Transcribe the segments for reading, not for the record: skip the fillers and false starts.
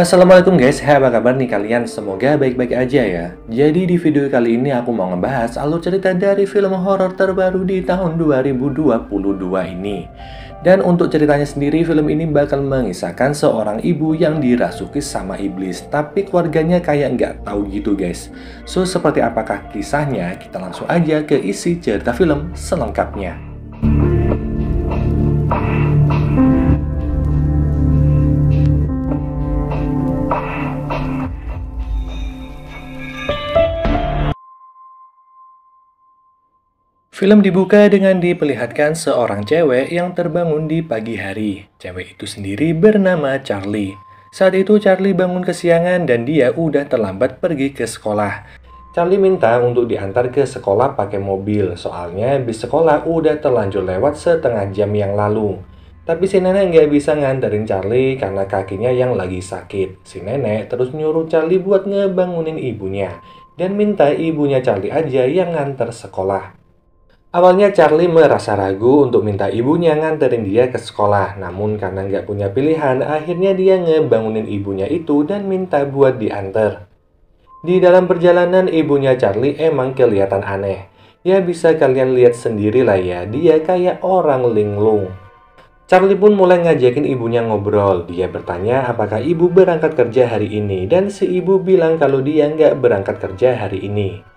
Assalamualaikum guys, hai apa kabar nih kalian? Semoga baik-baik aja ya. Jadi di video kali ini aku mau ngebahas alur cerita dari film horor terbaru di tahun 2022 ini. Dan untuk ceritanya sendiri, film ini bakal mengisahkan seorang ibu yang dirasuki sama iblis, tapi keluarganya kayak nggak tahu gitu guys. So, seperti apakah kisahnya? Kita langsung aja ke isi cerita film selengkapnya. Film dibuka dengan diperlihatkan seorang cewek yang terbangun di pagi hari. Cewek itu sendiri bernama Charlie. Saat itu Charlie bangun kesiangan dan dia udah terlambat pergi ke sekolah. Charlie minta untuk diantar ke sekolah pakai mobil, soalnya bis sekolah udah terlanjur lewat setengah jam yang lalu. Tapi si nenek nggak bisa nganterin Charlie karena kakinya yang lagi sakit. Si nenek terus nyuruh Charlie buat ngebangunin ibunya dan minta ibunya Charlie aja yang nganter sekolah. Awalnya Charlie merasa ragu untuk minta ibunya nganterin dia ke sekolah, namun karena nggak punya pilihan, akhirnya dia ngebangunin ibunya itu dan minta buat diantar. Di dalam perjalanan, ibunya Charlie emang kelihatan aneh. Ya bisa kalian lihat sendiri lah ya, dia kayak orang linglung. Charlie pun mulai ngajakin ibunya ngobrol. Dia bertanya apakah ibu berangkat kerja hari ini, dan si ibu bilang kalau dia nggak berangkat kerja hari ini.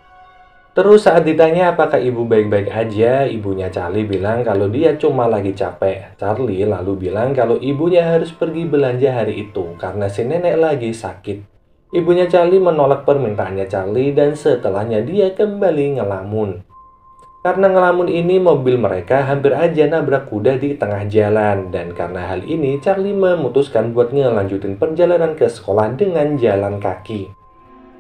Terus saat ditanya apakah ibu baik-baik aja, ibunya Charlie bilang kalau dia cuma lagi capek. Charlie lalu bilang kalau ibunya harus pergi belanja hari itu karena si nenek lagi sakit. Ibunya Charlie menolak permintaannya Charlie dan setelahnya dia kembali ngelamun. Karena ngelamun ini mobil mereka hampir aja nabrak kuda di tengah jalan. Dan karena hal ini Charlie memutuskan buat ngelanjutin perjalanan ke sekolah dengan jalan kaki.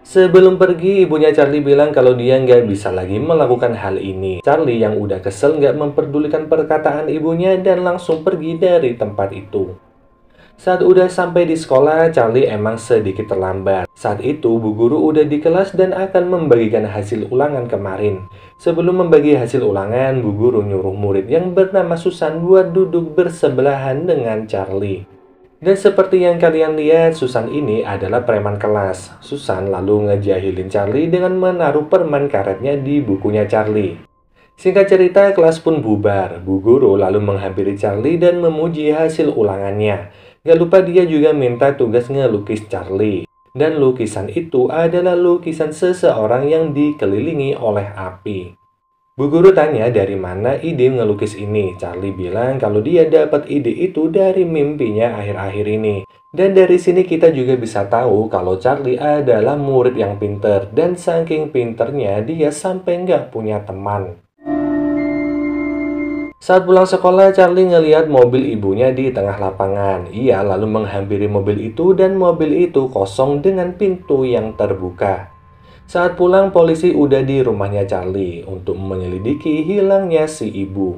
Sebelum pergi, ibunya Charlie bilang kalau dia nggak bisa lagi melakukan hal ini. Charlie yang udah kesel nggak memperdulikan perkataan ibunya dan langsung pergi dari tempat itu. Saat udah sampai di sekolah, Charlie emang sedikit terlambat. Saat itu, bu guru udah di kelas dan akan membagikan hasil ulangan kemarin. Sebelum membagi hasil ulangan, bu guru nyuruh murid yang bernama Susan buat duduk bersebelahan dengan Charlie. Dan seperti yang kalian lihat, Susan ini adalah preman kelas. Susan lalu ngejahilin Charlie dengan menaruh permen karetnya di bukunya Charlie. Singkat cerita, kelas pun bubar. Bu guru lalu menghampiri Charlie dan memuji hasil ulangannya. Gak lupa dia juga minta tugas ngelukis Charlie. Dan lukisan itu adalah lukisan seseorang yang dikelilingi oleh api. Bu guru tanya dari mana ide ngelukis ini. Charlie bilang kalau dia dapat ide itu dari mimpinya akhir-akhir ini. Dan dari sini kita juga bisa tahu kalau Charlie adalah murid yang pinter. Dan saking pinternya dia sampai nggak punya teman. Saat pulang sekolah, Charlie ngelihat mobil ibunya di tengah lapangan. Ia lalu menghampiri mobil itu dan mobil itu kosong dengan pintu yang terbuka. Saat pulang, polisi udah di rumahnya Charlie untuk menyelidiki hilangnya si ibu.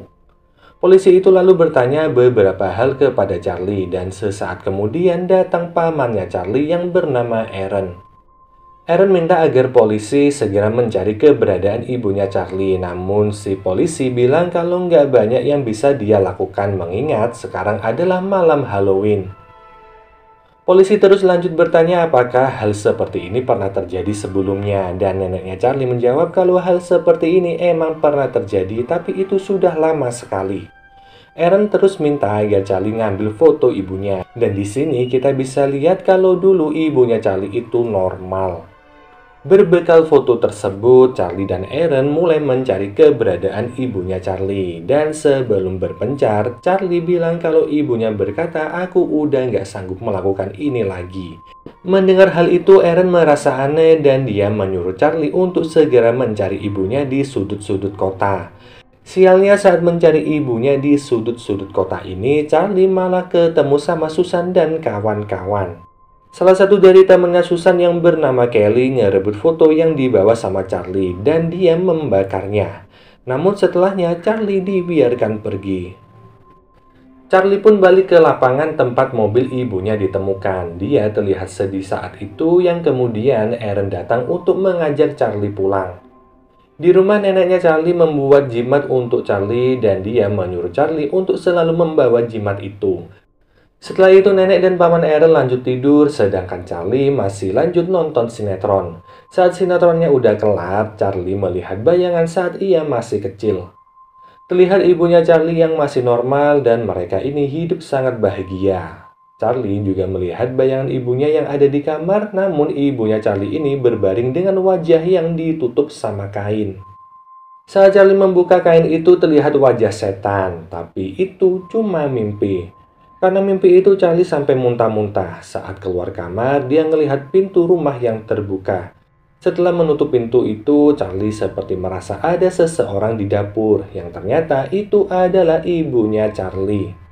Polisi itu lalu bertanya beberapa hal kepada Charlie dan sesaat kemudian datang pamannya Charlie yang bernama Aaron. Aaron minta agar polisi segera mencari keberadaan ibunya Charlie, namun si polisi bilang kalau nggak banyak yang bisa dia lakukan mengingat sekarang adalah malam Halloween. Polisi terus lanjut bertanya apakah hal seperti ini pernah terjadi sebelumnya, dan neneknya Charlie menjawab kalau hal seperti ini emang pernah terjadi tapi itu sudah lama sekali. Aaron terus minta agar Charlie ngambil foto ibunya, dan di sini kita bisa lihat kalau dulu ibunya Charlie itu normal. Berbekal foto tersebut, Charlie dan Aaron mulai mencari keberadaan ibunya Charlie. Dan sebelum berpencar, Charlie bilang kalau ibunya berkata, "Aku udah nggak sanggup melakukan ini lagi." Mendengar hal itu, Aaron merasa aneh dan dia menyuruh Charlie untuk segera mencari ibunya di sudut-sudut kota. Sialnya saat mencari ibunya di sudut-sudut kota ini, Charlie malah ketemu sama Susan dan kawan-kawan. Salah satu dari temannya Susan yang bernama Kelly ngerebut foto yang dibawa sama Charlie dan dia membakarnya. Namun setelahnya Charlie dibiarkan pergi. Charlie pun balik ke lapangan tempat mobil ibunya ditemukan. Dia terlihat sedih saat itu yang kemudian Aaron datang untuk mengajak Charlie pulang. Di rumah neneknya Charlie membuat jimat untuk Charlie dan dia menyuruh Charlie untuk selalu membawa jimat itu. Setelah itu nenek dan paman Aaron lanjut tidur, sedangkan Charlie masih lanjut nonton sinetron. Saat sinetronnya udah kelar, Charlie melihat bayangan saat ia masih kecil. Terlihat ibunya Charlie yang masih normal dan mereka ini hidup sangat bahagia. Charlie juga melihat bayangan ibunya yang ada di kamar, namun ibunya Charlie ini berbaring dengan wajah yang ditutup sama kain. Saat Charlie membuka kain itu terlihat wajah setan, tapi itu cuma mimpi. Karena mimpi itu Charlie sampai muntah-muntah. Saat keluar kamar, dia melihat pintu rumah yang terbuka. Setelah menutup pintu itu, Charlie seperti merasa ada seseorang di dapur, yang ternyata itu adalah ibunya Charlie.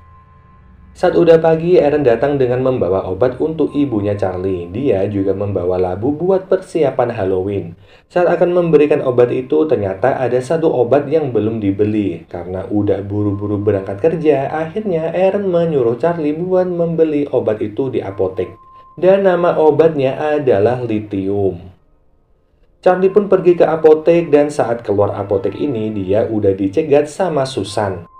Saat udah pagi, Aaron datang dengan membawa obat untuk ibunya Charlie. Dia juga membawa labu buat persiapan Halloween. Saat akan memberikan obat itu, ternyata ada satu obat yang belum dibeli. Karena udah buru-buru berangkat kerja, akhirnya Aaron menyuruh Charlie buat membeli obat itu di apotek. Dan nama obatnya adalah lithium. Charlie pun pergi ke apotek dan saat keluar apotek ini, dia udah dicegat sama Susan.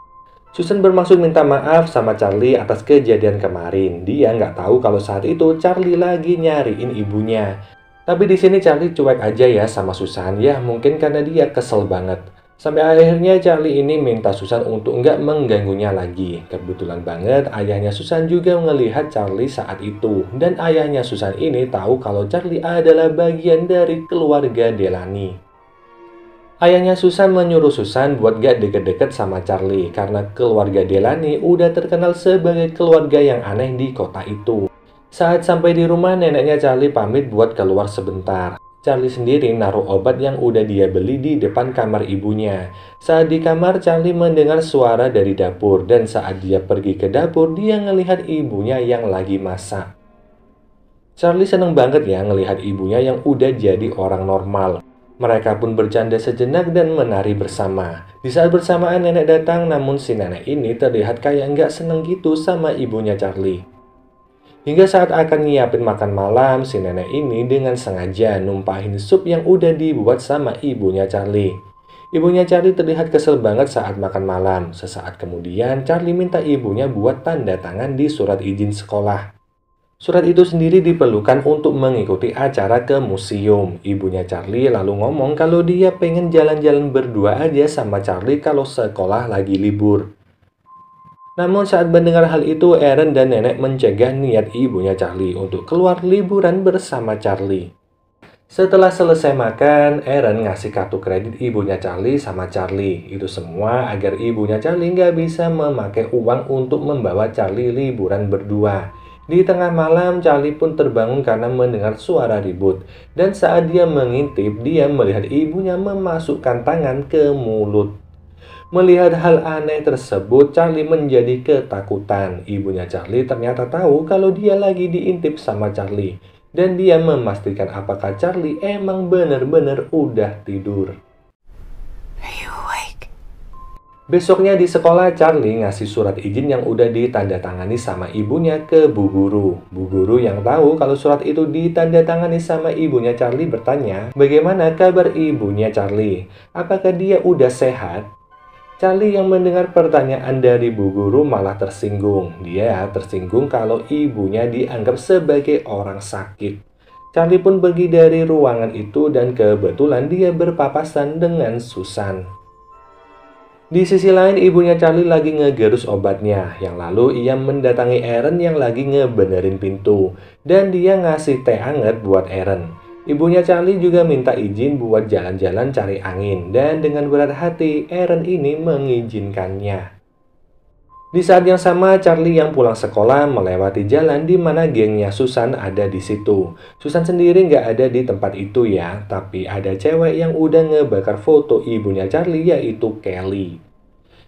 Susan bermaksud minta maaf sama Charlie atas kejadian kemarin. Dia nggak tahu kalau saat itu Charlie lagi nyariin ibunya. Tapi di sini Charlie cuek aja ya sama Susan. Ya mungkin karena dia kesel banget. Sampai akhirnya Charlie ini minta Susan untuk nggak mengganggunya lagi. Kebetulan banget ayahnya Susan juga melihat Charlie saat itu. Dan ayahnya Susan ini tahu kalau Charlie adalah bagian dari keluarga Delany. Ayahnya Susan menyuruh Susan buat gak deket-deket sama Charlie karena keluarga Delany udah terkenal sebagai keluarga yang aneh di kota itu. Saat sampai di rumah, neneknya Charlie pamit buat keluar sebentar. Charlie sendiri naruh obat yang udah dia beli di depan kamar ibunya. Saat di kamar, Charlie mendengar suara dari dapur dan saat dia pergi ke dapur, dia ngelihat ibunya yang lagi masak. Charlie seneng banget ya ngelihat ibunya yang udah jadi orang normal. Mereka pun bercanda sejenak dan menari bersama. Di saat bersamaan nenek datang, namun si nenek ini terlihat kayak nggak seneng gitu sama ibunya Charlie. Hingga saat akan nyiapin makan malam, si nenek ini dengan sengaja numpahin sup yang udah dibuat sama ibunya Charlie. Ibunya Charlie terlihat kesel banget saat makan malam. Sesaat kemudian, Charlie minta ibunya buat tanda tangan di surat izin sekolah. Surat itu sendiri diperlukan untuk mengikuti acara ke museum. Ibunya Charlie lalu ngomong kalau dia pengen jalan-jalan berdua aja sama Charlie kalau sekolah lagi libur. Namun saat mendengar hal itu, Aaron dan nenek mencegah niat ibunya Charlie untuk keluar liburan bersama Charlie. Setelah selesai makan, Aaron ngasih kartu kredit ibunya Charlie sama Charlie. Itu semua agar ibunya Charlie nggak bisa memakai uang untuk membawa Charlie liburan berdua. Di tengah malam, Charlie pun terbangun karena mendengar suara ribut. Dan saat dia mengintip, dia melihat ibunya memasukkan tangan ke mulut. Melihat hal aneh tersebut, Charlie menjadi ketakutan. Ibunya Charlie ternyata tahu kalau dia lagi diintip sama Charlie. Dan dia memastikan apakah Charlie emang benar-benar udah tidur. Besoknya di sekolah, Charlie ngasih surat izin yang udah ditandatangani sama ibunya ke Bu Guru. Bu Guru yang tahu kalau surat itu ditandatangani sama ibunya Charlie bertanya, bagaimana kabar ibunya Charlie? Apakah dia udah sehat? Charlie yang mendengar pertanyaan dari Bu Guru malah tersinggung. Dia tersinggung kalau ibunya dianggap sebagai orang sakit. Charlie pun pergi dari ruangan itu dan kebetulan dia berpapasan dengan Susan. Di sisi lain, ibunya Charlie lagi ngegerus obatnya. Yang lalu ia mendatangi Aaron yang lagi ngebenerin pintu. Dan dia ngasih teh hangat buat Aaron. Ibunya Charlie juga minta izin buat jalan-jalan cari angin. Dan dengan berat hati, Aaron ini mengizinkannya. Di saat yang sama, Charlie yang pulang sekolah melewati jalan di mana gengnya Susan ada di situ. Susan sendiri nggak ada di tempat itu ya, tapi ada cewek yang udah ngebakar foto ibunya Charlie yaitu Kelly.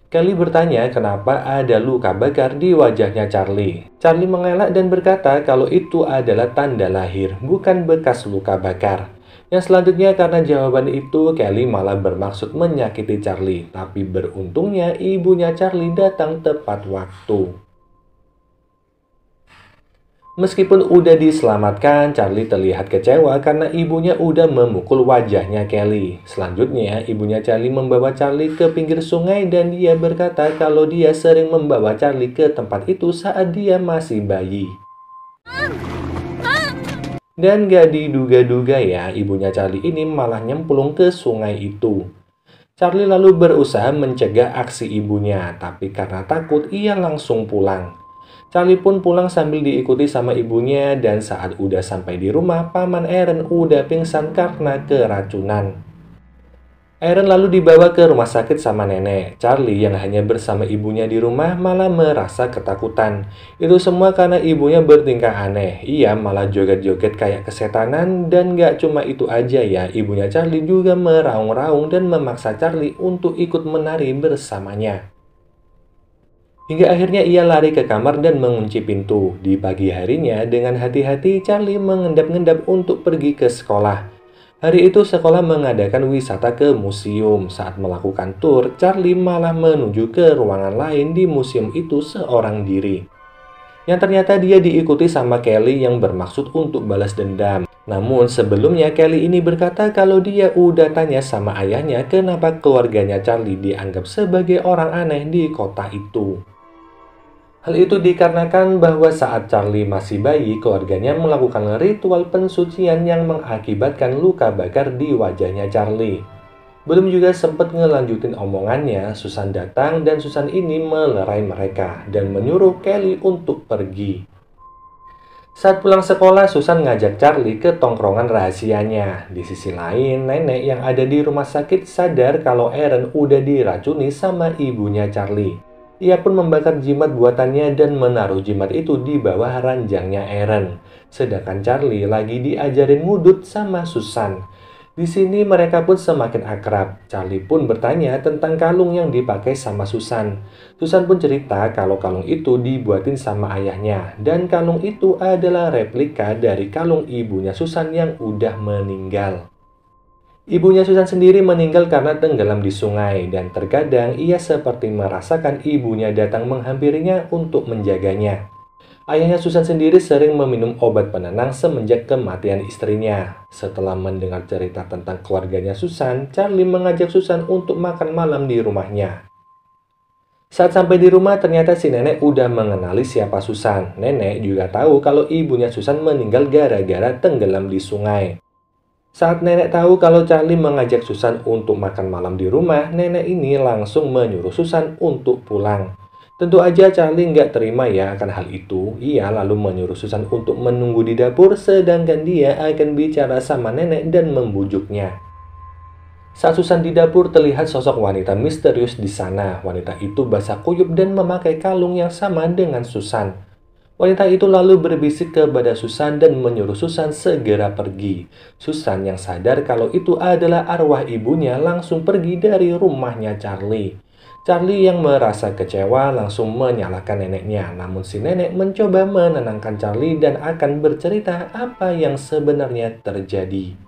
Kelly bertanya kenapa ada luka bakar di wajahnya Charlie. Charlie mengelak dan berkata kalau itu adalah tanda lahir, bukan bekas luka bakar. Yang selanjutnya karena jawaban itu, Kelly malah bermaksud menyakiti Charlie. Tapi beruntungnya ibunya Charlie datang tepat waktu. Meskipun udah diselamatkan, Charlie terlihat kecewa karena ibunya udah memukul wajahnya Kelly. Selanjutnya, ibunya Charlie membawa Charlie ke pinggir sungai dan dia berkata kalau dia sering membawa Charlie ke tempat itu saat dia masih bayi. Dan gak diduga-duga ya, ibunya Charlie ini malah nyemplung ke sungai itu. Charlie lalu berusaha mencegah aksi ibunya, tapi karena takut ia langsung pulang. Charlie pun pulang sambil diikuti sama ibunya dan saat udah sampai di rumah, paman Aaron udah pingsan karena keracunan. Aaron lalu dibawa ke rumah sakit sama nenek. Charlie yang hanya bersama ibunya di rumah malah merasa ketakutan. Itu semua karena ibunya bertingkah aneh. Ia malah joget-joget kayak kesetanan dan gak cuma itu aja ya. Ibunya Charlie juga meraung-raung dan memaksa Charlie untuk ikut menari bersamanya. Hingga akhirnya ia lari ke kamar dan mengunci pintu. Di pagi harinya, dengan hati-hati Charlie mengendap-endap untuk pergi ke sekolah. Hari itu sekolah mengadakan wisata ke museum. Saat melakukan tur, Charlie malah menuju ke ruangan lain di museum itu seorang diri. Yang ternyata dia diikuti sama Kelly yang bermaksud untuk balas dendam. Namun sebelumnya Kelly ini berkata kalau dia udah tanya sama ayahnya kenapa keluarganya Charlie dianggap sebagai orang aneh di kota itu. Hal itu dikarenakan bahwa saat Charlie masih bayi, keluarganya melakukan ritual pensucian yang mengakibatkan luka bakar di wajahnya Charlie. Belum juga sempat ngelanjutin omongannya, Susan datang dan Susan ini melerai mereka dan menyuruh Kelly untuk pergi. Saat pulang sekolah, Susan ngajak Charlie ke tongkrongan rahasianya. Di sisi lain, nenek yang ada di rumah sakit sadar kalau Aaron udah diracuni sama ibunya Charlie. Ia pun membakar jimat buatannya dan menaruh jimat itu di bawah ranjangnya Aaron. Sedangkan Charlie lagi diajarin ngudut sama Susan. Di sini mereka pun semakin akrab. Charlie pun bertanya tentang kalung yang dipakai sama Susan. Susan pun cerita kalau kalung itu dibuatin sama ayahnya. Dan kalung itu adalah replika dari kalung ibunya Susan yang udah meninggal. Ibunya Susan sendiri meninggal karena tenggelam di sungai dan terkadang ia seperti merasakan ibunya datang menghampirinya untuk menjaganya. Ayahnya Susan sendiri sering meminum obat penenang semenjak kematian istrinya. Setelah mendengar cerita tentang keluarganya Susan, Charlie mengajak Susan untuk makan malam di rumahnya. Saat sampai di rumah ternyata si nenek udah mengenali siapa Susan. Nenek juga tahu kalau ibunya Susan meninggal gara-gara tenggelam di sungai. Saat nenek tahu kalau Charlie mengajak Susan untuk makan malam di rumah, nenek ini langsung menyuruh Susan untuk pulang. Tentu aja Charlie nggak terima ya akan hal itu. Ia lalu menyuruh Susan untuk menunggu di dapur, sedangkan dia akan bicara sama nenek dan membujuknya. Saat Susan di dapur terlihat sosok wanita misterius di sana. Wanita itu basah kuyup dan memakai kalung yang sama dengan Susan. Wanita itu lalu berbisik kepada Susan dan menyuruh Susan segera pergi. Susan yang sadar kalau itu adalah arwah ibunya langsung pergi dari rumahnya Charlie. Charlie yang merasa kecewa langsung menyalahkan neneknya. Namun si nenek mencoba menenangkan Charlie dan akan bercerita apa yang sebenarnya terjadi.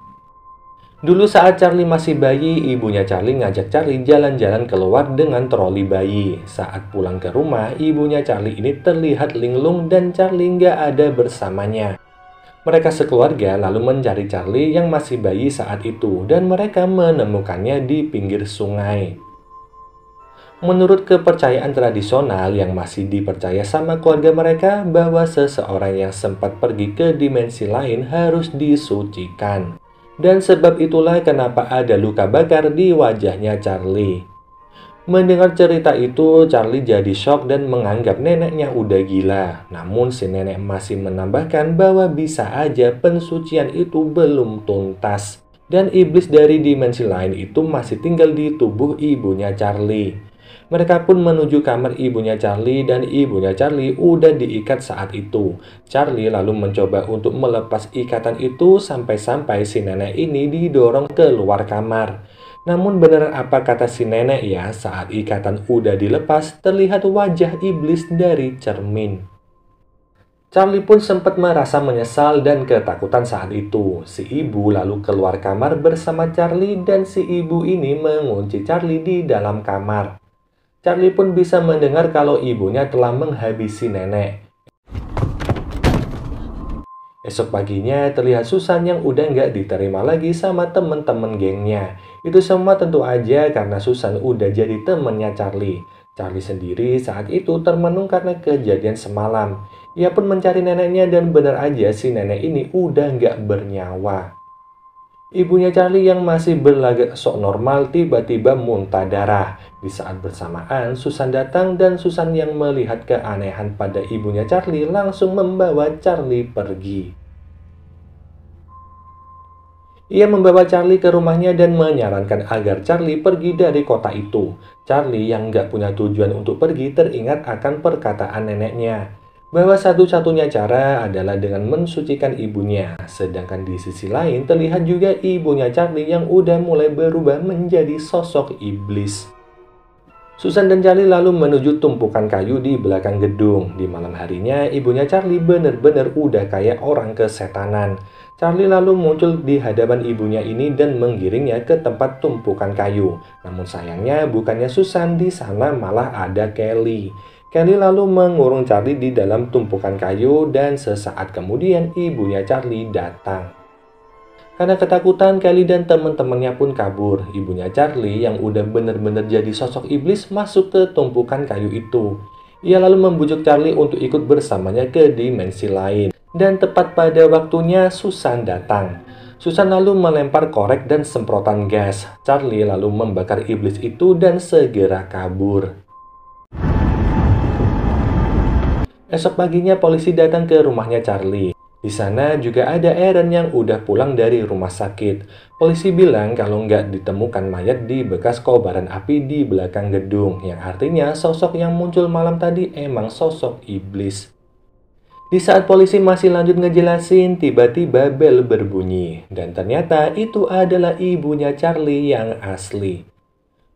Dulu saat Charlie masih bayi, ibunya Charlie ngajak Charlie jalan-jalan keluar dengan troli bayi. Saat pulang ke rumah, ibunya Charlie ini terlihat linglung dan Charlie nggak ada bersamanya. Mereka sekeluarga lalu mencari Charlie yang masih bayi saat itu dan mereka menemukannya di pinggir sungai. Menurut kepercayaan tradisional yang masih dipercaya sama keluarga mereka bahwa seseorang yang sempat pergi ke dimensi lain harus disucikan. Dan sebab itulah kenapa ada luka bakar di wajahnya Charlie. Mendengar cerita itu, Charlie jadi shock dan menganggap neneknya udah gila. Namun si nenek masih menambahkan bahwa bisa aja pensucian itu belum tuntas. Dan iblis dari dimensi lain itu masih tinggal di tubuh ibunya Charlie. Mereka pun menuju kamar ibunya Charlie dan ibunya Charlie udah diikat saat itu. Charlie lalu mencoba untuk melepas ikatan itu sampai-sampai si nenek ini didorong keluar kamar. Namun beneran apa kata si nenek ya, saat ikatan udah dilepas terlihat wajah iblis dari cermin. Charlie pun sempat merasa menyesal dan ketakutan saat itu. Si ibu lalu keluar kamar bersama Charlie dan si ibu ini mengunci Charlie di dalam kamar. Charlie pun bisa mendengar kalau ibunya telah menghabisi nenek. Esok paginya terlihat Susan yang udah nggak diterima lagi sama temen-temen gengnya. Itu semua tentu aja karena Susan udah jadi temennya Charlie. Charlie sendiri saat itu termenung karena kejadian semalam. Ia pun mencari neneknya dan benar aja si nenek ini udah nggak bernyawa. Ibunya Charlie yang masih berlagak sok normal tiba-tiba muntah darah. Di saat bersamaan, Susan datang dan Susan yang melihat keanehan pada ibunya Charlie langsung membawa Charlie pergi. Ia membawa Charlie ke rumahnya dan menyarankan agar Charlie pergi dari kota itu. Charlie yang nggak punya tujuan untuk pergi teringat akan perkataan neneknya, bahwa satu-satunya cara adalah dengan mensucikan ibunya. Sedangkan di sisi lain terlihat juga ibunya Charlie yang udah mulai berubah menjadi sosok iblis. Susan dan Charlie lalu menuju tumpukan kayu di belakang gedung. Di malam harinya, ibunya Charlie benar-benar udah kayak orang kesetanan. Charlie lalu muncul di hadapan ibunya ini dan menggiringnya ke tempat tumpukan kayu. Namun sayangnya bukannya Susan, di sana malah ada Kelly. Kelly lalu mengurung Charlie di dalam tumpukan kayu dan sesaat kemudian ibunya Charlie datang. Karena ketakutan, Kelly dan teman-temannya pun kabur. Ibunya Charlie yang udah bener-bener jadi sosok iblis masuk ke tumpukan kayu itu. Ia lalu membujuk Charlie untuk ikut bersamanya ke dimensi lain. Dan tepat pada waktunya Susan datang. Susan lalu melempar korek dan semprotan gas. Charlie lalu membakar iblis itu dan segera kabur. Esok paginya polisi datang ke rumahnya Charlie. Di sana juga ada Aaron yang udah pulang dari rumah sakit. Polisi bilang kalau nggak ditemukan mayat di bekas kobaran api di belakang gedung, yang artinya sosok yang muncul malam tadi emang sosok iblis. Di saat polisi masih lanjut ngejelasin, tiba-tiba bel berbunyi. Dan ternyata itu adalah ibunya Charlie yang asli.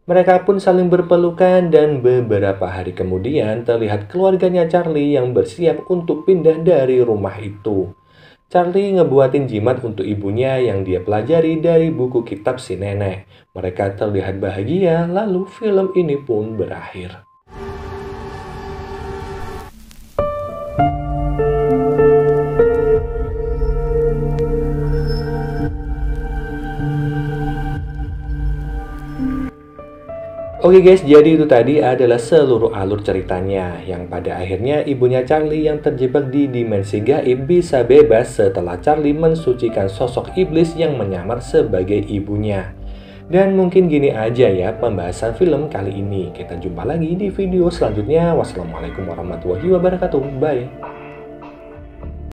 Mereka pun saling berpelukan dan beberapa hari kemudian terlihat keluarganya Charlie yang bersiap untuk pindah dari rumah itu. Charlie ngebuatin jimat untuk ibunya yang dia pelajari dari buku kitab si nenek. Mereka terlihat bahagia, lalu film ini pun berakhir. Oke guys, jadi itu tadi adalah seluruh alur ceritanya, yang pada akhirnya ibunya Charlie yang terjebak di dimensi gaib bisa bebas setelah Charlie mensucikan sosok iblis yang menyamar sebagai ibunya. Dan mungkin gini aja ya pembahasan film kali ini. Kita jumpa lagi di video selanjutnya. Wassalamualaikum warahmatullahi wabarakatuh. Bye.